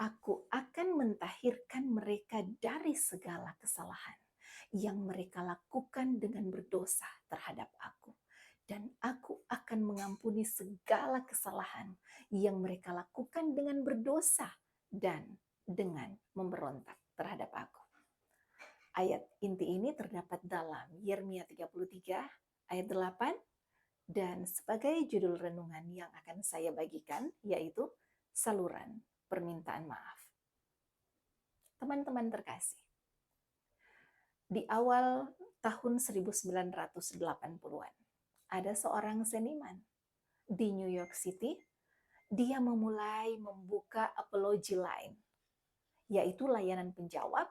Aku akan mentahirkan mereka dari segala kesalahan yang mereka lakukan dengan berdosa terhadap aku. Dan aku akan mengampuni segala kesalahan yang mereka lakukan dengan berdosa dan dengan memberontak terhadap aku. Ayat inti ini terdapat dalam Yeremia 33 ayat 8 dan sebagai judul renungan yang akan saya bagikan yaitu saluran permintaan maaf. Teman-teman terkasih, di awal tahun 1980-an, ada seorang seniman di New York City. Dia memulai membuka apology line, yaitu layanan penjawab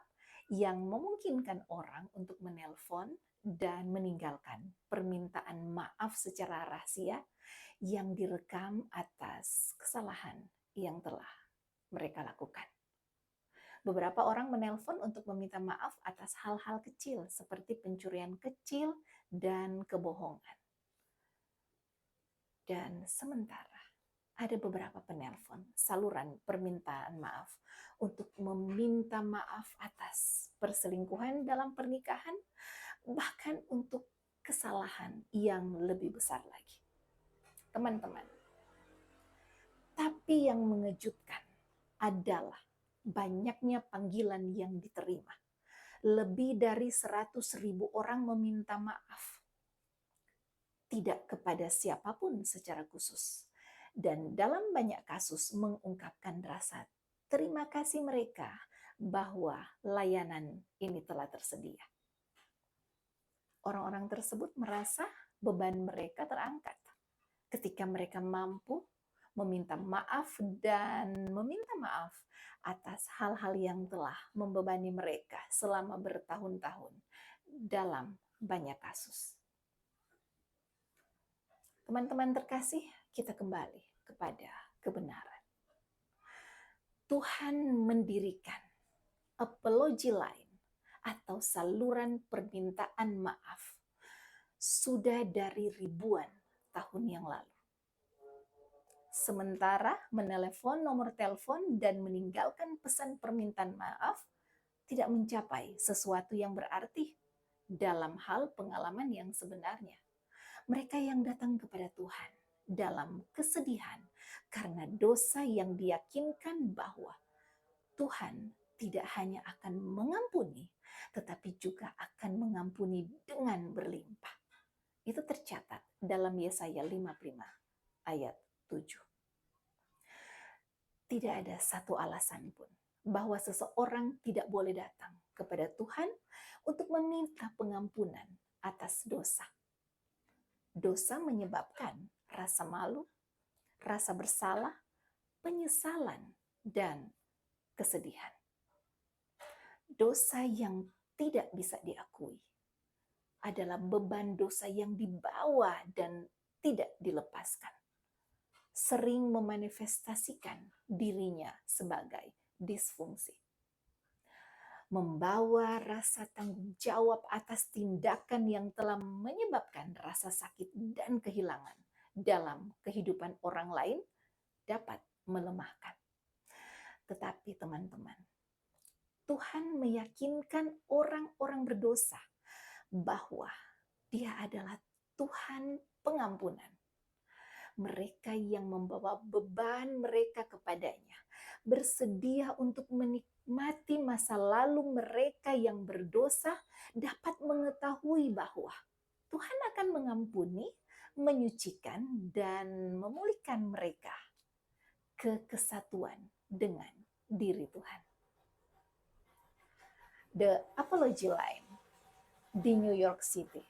yang memungkinkan orang untuk menelpon dan meninggalkan permintaan maaf secara rahasia yang direkam atas kesalahan yang telah mereka lakukan. Beberapa orang menelpon untuk meminta maaf atas hal-hal kecil seperti pencurian kecil dan kebohongan. Dan sementara ada beberapa penelpon saluran permintaan maaf untuk meminta maaf atas perselingkuhan dalam pernikahan, bahkan untuk kesalahan yang lebih besar lagi. Teman-teman, tapi yang mengejutkan adalah banyaknya panggilan yang diterima. Lebih dari 100.000 orang meminta maaf. Tidak kepada siapapun secara khusus. Dan dalam banyak kasus mengungkapkan rasa terima kasih mereka bahwa layanan ini telah tersedia. Orang-orang tersebut merasa beban mereka terangkat ketika mereka mampu meminta maaf dan meminta maaf atas hal-hal yang telah membebani mereka selama bertahun-tahun dalam banyak kasus. Teman-teman terkasih, kita kembali kepada kebenaran. Tuhan mendirikan apology line atau saluran permintaan maaf sudah dari ribuan tahun yang lalu. Sementara menelepon nomor telepon dan meninggalkan pesan permintaan maaf tidak mencapai sesuatu yang berarti dalam hal pengalaman yang sebenarnya. Mereka yang datang kepada Tuhan dalam kesedihan karena dosa yang diyakinkan bahwa Tuhan tidak hanya akan mengampuni, tetapi juga akan mengampuni dengan berlimpah. Itu tercatat dalam Yesaya 55 ayat 7. Tidak ada satu alasan pun bahwa seseorang tidak boleh datang kepada Tuhan untuk meminta pengampunan atas dosa. Dosa menyebabkan rasa malu, rasa bersalah, penyesalan, dan kesedihan. Dosa yang tidak bisa diakui adalah beban dosa yang dibawa dan tidak dilepaskan. Sering memanifestasikan dirinya sebagai disfungsi. Membawa rasa tanggung jawab atas tindakan yang telah menyebabkan rasa sakit dan kehilangan dalam kehidupan orang lain dapat melemahkan. Tetapi teman-teman, Tuhan meyakinkan orang-orang berdosa bahwa Dia adalah Tuhan pengampunan. Mereka yang membawa beban mereka kepadanya, bersedia untuk menikmati masa lalu mereka yang berdosa, dapat mengetahui bahwa Tuhan akan mengampuni, menyucikan, dan memulihkan mereka ke kesatuan dengan diri Tuhan. The Apology Line di New York City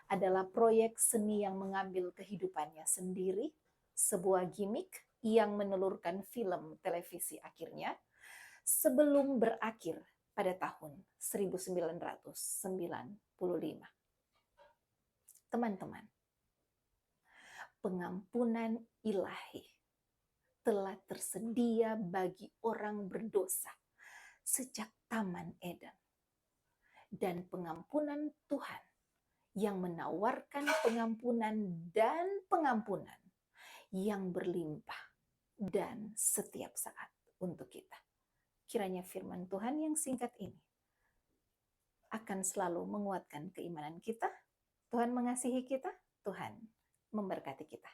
adalah proyek seni yang mengambil kehidupannya sendiri, sebuah gimmick yang menelurkan film televisi akhirnya sebelum berakhir pada tahun 1995. Teman-teman, pengampunan ilahi telah tersedia bagi orang berdosa sejak Taman Eden. Dan pengampunan Tuhan yang menawarkan pengampunan dan pengampunan yang berlimpah dan setiap saat untuk kita. kiranya firman Tuhan yang singkat ini akan selalu menguatkan keimanan kita. Tuhan mengasihi kita, Tuhan memberkati kita.